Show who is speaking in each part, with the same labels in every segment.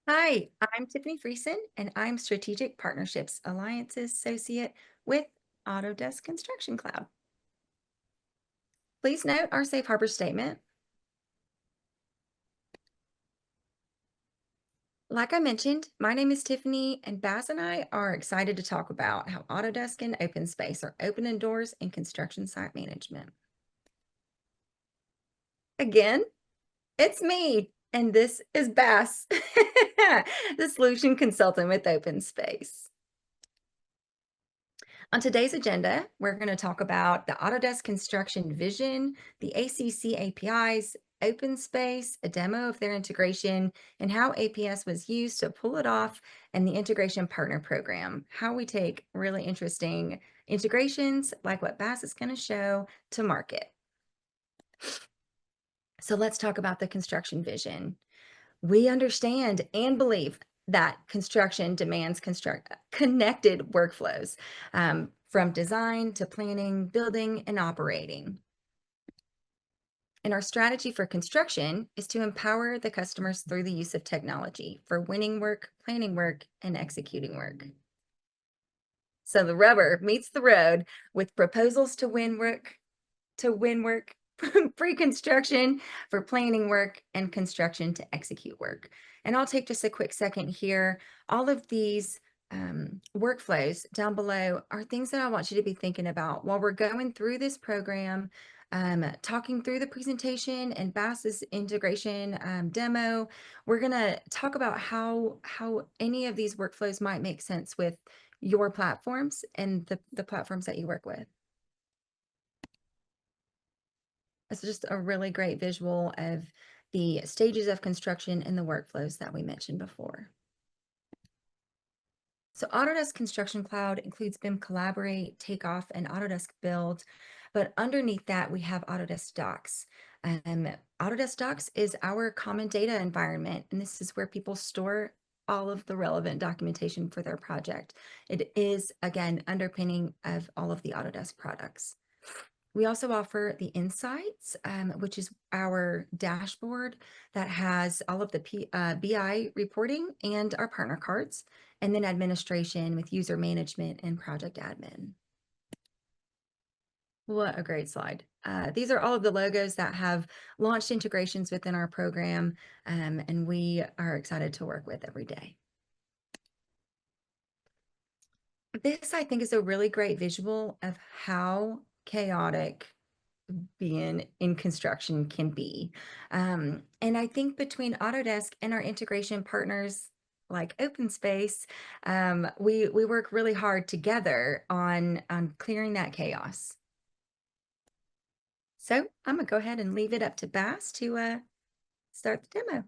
Speaker 1: Hi, I'm Tiffany Friesen, and I'm Strategic Partnerships Alliances Associate with Autodesk Construction Cloud. Please note our safe harbor statement. Like I mentioned, my name is Tiffany, and Baz and I are excited to talk about how Autodesk and OpenSpace are opening doors in construction site management. Again, it's me, and this is Baz, the solution consultant with OpenSpace. On today's agenda, we're going to talk about the Autodesk Construction Vision, the ACC APIs, OpenSpace, a demo of their integration, and how APS was used to pull it off, and the Integration Partner Program, how we take really interesting integrations like what Bass is going to show to market. So let's talk about the construction vision. We understand and believe that construction demands connected workflows, from design to planning, building, and operating. And our strategy for construction is to empower the customers through the use of technology for winning work, planning work, and executing work. So the rubber meets the road with proposals to win work, pre-construction for planning work, and construction to execute work. And I'll take just a quick second here. All of these workflows down below are things that I want you to be thinking about while we're going through this program, talking through the presentation and Bass's integration demo. We're going to talk about how any of these workflows might make sense with your platforms and the platforms that you work with. It's just a really great visual of the stages of construction and the workflows that we mentioned before. So Autodesk Construction Cloud includes BIM Collaborate, Takeoff, and Autodesk Build. But underneath that, we have Autodesk Docs. Autodesk Docs is our common data environment, and this is where people store all of the relevant documentation for their project. It is, again, underpinning of all of the Autodesk products. We also offer the Insights, which is our dashboard that has all of the BI reporting and our partner cards, and then administration with user management and project admin. What a great slide. These are all of the logos that have launched integrations within our program, and we are excited to work with every day. This, I think, is a really great visual of how chaotic being in construction can be. And I think between Autodesk and our integration partners like OpenSpace, we work really hard together on clearing that chaos. So I'm gonna go ahead and leave it up to Bas to start the demo.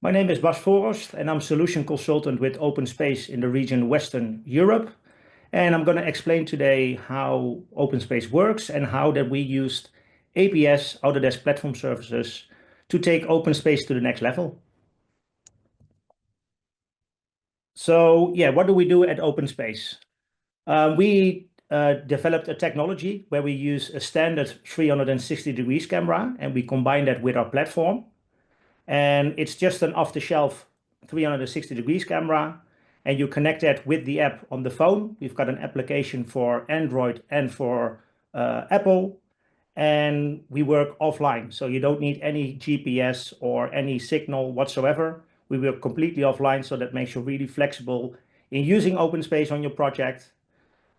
Speaker 2: My name is Bas Forrest, and I'm solution consultant with OpenSpace in the region Western Europe. And I'm going to explain today how OpenSpace works and how that we used APS, Autodesk Platform Services, to take OpenSpace to the next level. So yeah, what do we do at OpenSpace? We developed a technology where we use a standard 360 degrees camera, and we combine that with our platform. And it's just an off-the-shelf 360 degrees camera, and you connect that with the app on the phone. We've got an application for Android and for Apple, and we work offline. So you don't need any GPS or any signal whatsoever. We work completely offline, so that makes you really flexible in using OpenSpace on your project.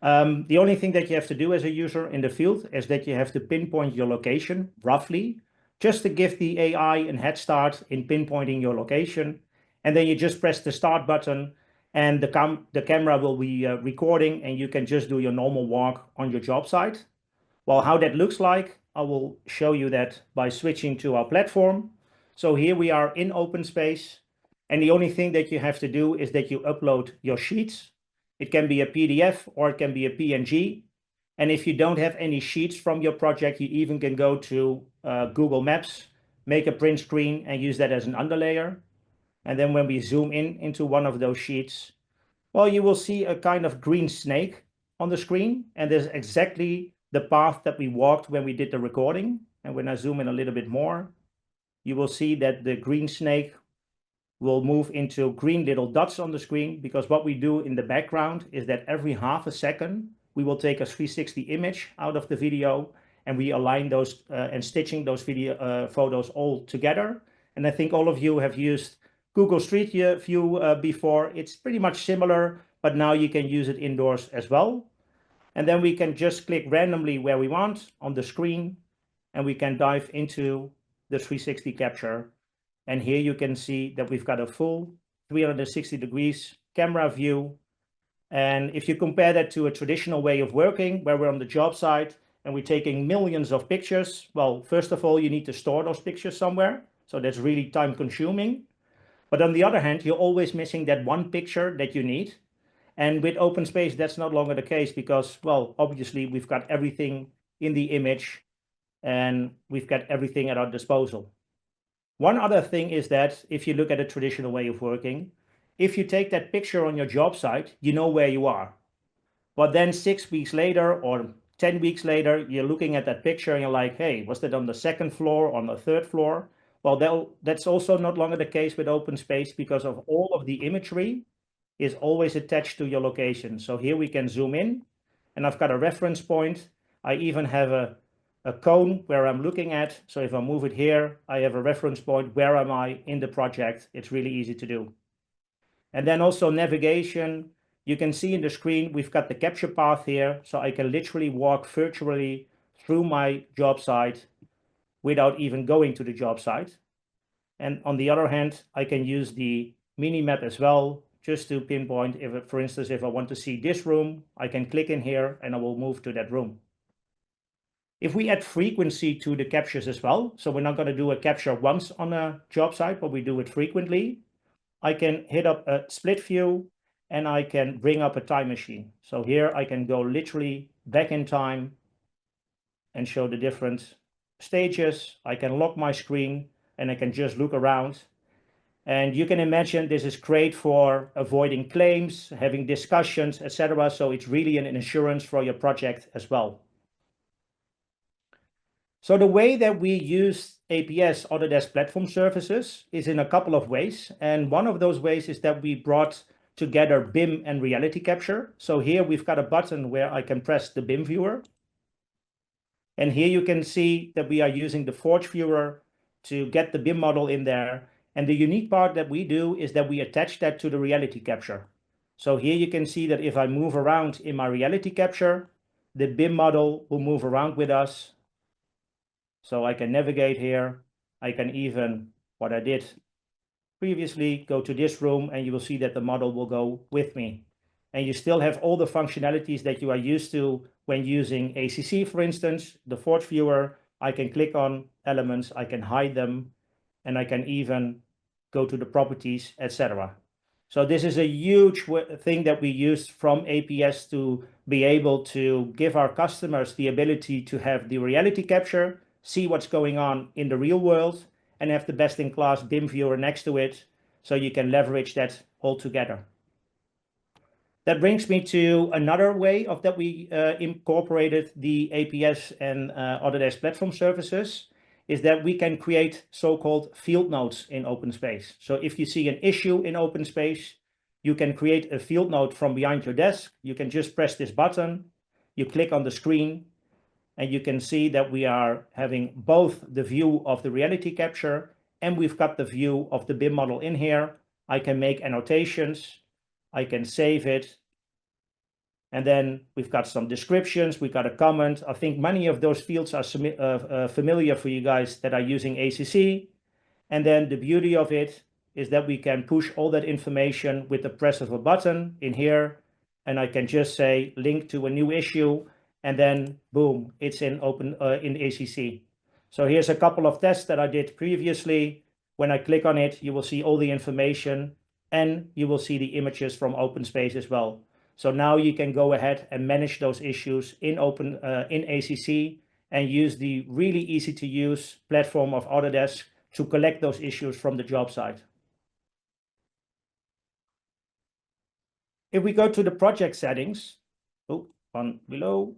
Speaker 2: The only thing that you have to do as a user in the field is that you have to pinpoint your location roughly, just to give the AI a head start in pinpointing your location. And then you just press the start button, and the camera will be recording, and you can just do your normal walk on your job site. Well, how that looks like, I will show you that by switching to our platform. So here we are in OpenSpace, and the only thing that you have to do is that you upload your sheets. It can be a PDF or it can be a PNG. And if you don't have any sheets from your project, you even can go to Google Maps, make a print screen, and use that as an underlayer. And then when we zoom in into one of those sheets, well, you will see a kind of green snake on the screen. And there's exactly the path that we walked when we did the recording. And when I zoom in a little bit more, you will see that the green snake will move into green little dots on the screen, because what we do in the background is that every half a second, we will take a 360 image out of the video, and we align those and stitching those video photos all together. And I think all of you have used Google Street View before. It's pretty much similar, but now you can use it indoors as well. And then we can just click randomly where we want on the screen, and we can dive into the 360 capture. And here you can see that we've got a full 360 degrees camera view. And if you compare that to a traditional way of working, where we're on the job site and we're taking millions of pictures, well, first of all, you need to store those pictures somewhere. So that's really time consuming. But on the other hand, you're always missing that one picture that you need. And with OpenSpace, that's no longer the case, because, well, obviously we've got everything in the image and we've got everything at our disposal. One other thing is that if you look at a traditional way of working, if you take that picture on your job site, you know where you are. But then 6 weeks later or 10 weeks later, you're looking at that picture and you're like, hey, was that on the second floor, on the third floor? Well, that's also no longer the case with OpenSpace, because of all of the imagery is always attached to your location. So here we can zoom in, and I've got a reference point. I even have a cone where I'm looking at. So if I move it here, I have a reference point. Where am I in the project? It's really easy to do. And then also navigation. You can see in the screen, we've got the capture path here. So I can literally walk virtually through my job site without even going to the job site. And on the other hand, I can use the mini map as well, just to pinpoint, if, for instance, if I want to see this room, I can click in here and I will move to that room. If we add frequency to the captures as well, so we're not going to do a capture once on a job site, but we do it frequently, I can hit up a split view and I can bring up a time machine. So here I can go literally back in time and show the different stages. I can lock my screen and I can just look around. And you can imagine this is great for avoiding claims, having discussions, etc. So it's really an insurance for your project as well. So the way that we use APS, Autodesk Platform Services, is in a couple of ways. And one of those ways is that we brought together BIM and reality capture. So here we've got a button where I can press the BIM viewer. And here you can see that we are using the Forge viewer to get the BIM model in there. And the unique part that we do is that we attach that to the reality capture. So here you can see that if I move around in my reality capture, the BIM model will move around with us. So I can navigate here. I can even, what I did previously, go to this room, and you will see that the model will go with me. And you still have all the functionalities that you are used to when using ACC, for instance, the Forge viewer. I can click on elements, I can hide them, and I can even go to the properties, etc. So this is a huge thing that we use from APS to be able to give our customers the ability to have the reality capture, see what's going on in the real world, and have the best-in-class BIM viewer next to it, so you can leverage that all together. That brings me to another way of that we incorporated the APS and Autodesk Platform Services, is that we can create so-called field notes in OpenSpace. So if you see an issue in OpenSpace, you can create a field note from behind your desk. You can just press this button, you click on the screen, and you can see that we are having both the view of the reality capture and we've got the view of the BIM model in here. I can make annotations, I can save it, and then we've got some descriptions, we've got a comment. I think many of those fields are familiar for you guys that are using ACC. And then the beauty of it is that we can push all that information with the press of a button in here, and I can just say link to a new issue, and then boom, it's in ACC. So here's a couple of tests that I did previously. When I click on it, you will see all the information, and you will see the images from OpenSpace as well. So now you can go ahead and manage those issues in ACC and use the really easy to use platform of Autodesk to collect those issues from the job site. If we go to the project settings, one below,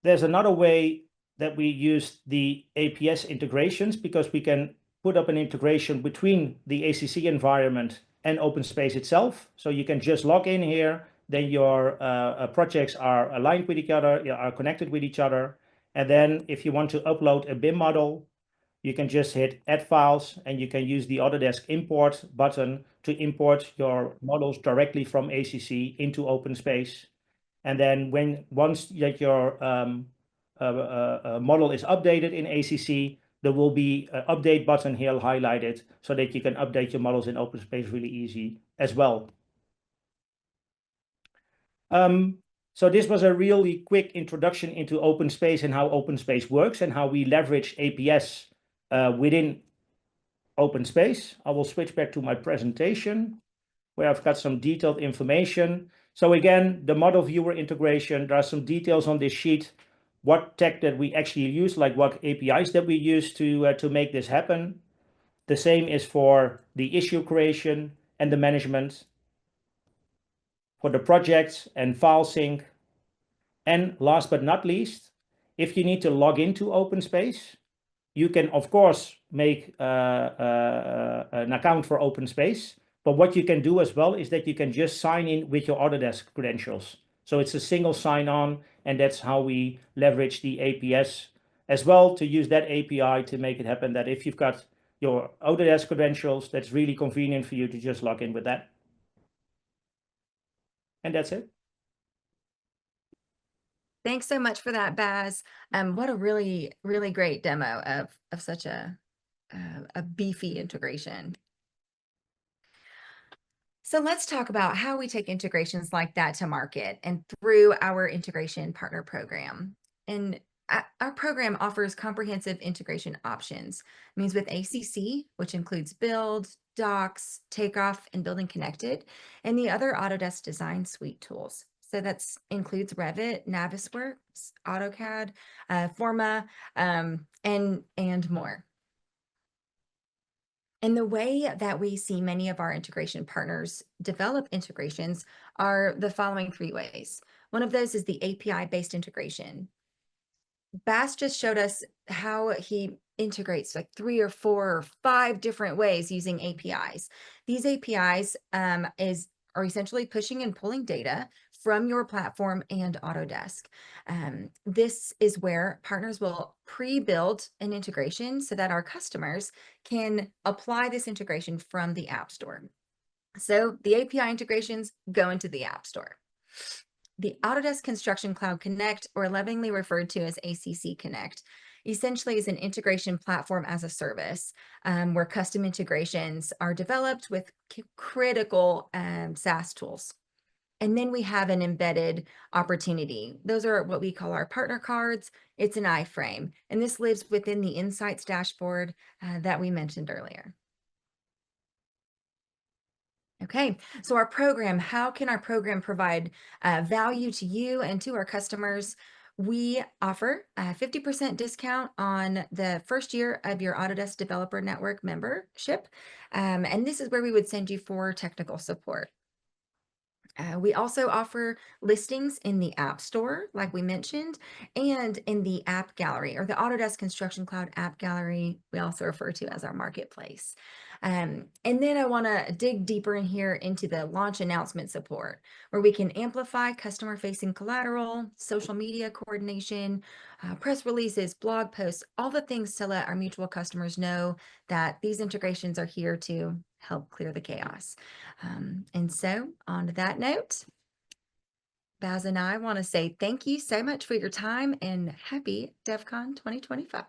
Speaker 2: there's another way that we use the APS integrations, because we can put up an integration between the ACC environment and OpenSpace itself. So you can just log in here, then your projects are aligned with each other, are connected with each other. And then if you want to upload a BIM model, you can just hit add files, and you can use the Autodesk import button to import your models directly from ACC into OpenSpace. And then once that your model is updated in ACC, there will be an update button here highlighted so that you can update your models in OpenSpace really easy as well. So this was a really quick introduction into OpenSpace and how OpenSpace works and how we leverage APS within OpenSpace. I will switch back to my presentation where I've got some detailed information. So again, the model viewer integration, there are some details on this sheet, what tech that we actually use, like what APIs that we use to make this happen. The same is for the issue creation and the management, for the projects and file sync. And last but not least, if you need to log into OpenSpace, you can, of course, make an account for OpenSpace. But what you can do as well is that you can just sign in with your Autodesk credentials. So it's a single sign-on, and that's how we leverage the APS as well to use that API to make it happen that if you've got your Autodesk credentials, that's really convenient for you to just log in with that. And that's it.
Speaker 1: Thanks so much for that, Baz. What a really, really great demo of such a beefy integration. So let's talk about how we take integrations like that to market and through our integration partner program. And our program offers comprehensive integration options. It means with ACC, which includes Build, Docs, Takeoff, and Building Connected, and the other Autodesk Design Suite tools. So that includes Revit, Navisworks, AutoCAD, Forma, and more. And the way that we see many of our integration partners develop integrations are the following 3 ways. One of those is the API-based integration. Bas just showed us how he integrates like 3 or 4 or 5 different ways using APIs. These APIs are essentially pushing and pulling data from your platform and Autodesk. This is where partners will pre-build an integration so that our customers can apply this integration from the App Store. So the API integrations go into the App Store. The Autodesk Construction Cloud Connect, or lovingly referred to as ACC Connect, essentially is an integration platform as a service where custom integrations are developed with critical SaaS tools. And then we have an embedded opportunity. Those are what we call our partner cards. It's an iframe, and this lives within the Insights dashboard that we mentioned earlier. Okay, so our program, how can our program provide value to you and to our customers? We offer a 50% discount on the first year of your Autodesk Developer Network membership. And this is where we would send you for technical support. We also offer listings in the App Store, like we mentioned, and in the App Gallery, or the Autodesk Construction Cloud App Gallery, we also refer to as our marketplace. And then I want to dig deeper in here into the launch announcement support, where we can amplify customer-facing collateral, social media coordination, press releases, blog posts, all the things to let our mutual customers know that these integrations are here to help clear the chaos. And so on that note, Baz and I want to say thank you so much for your time and happy DevCon 2025.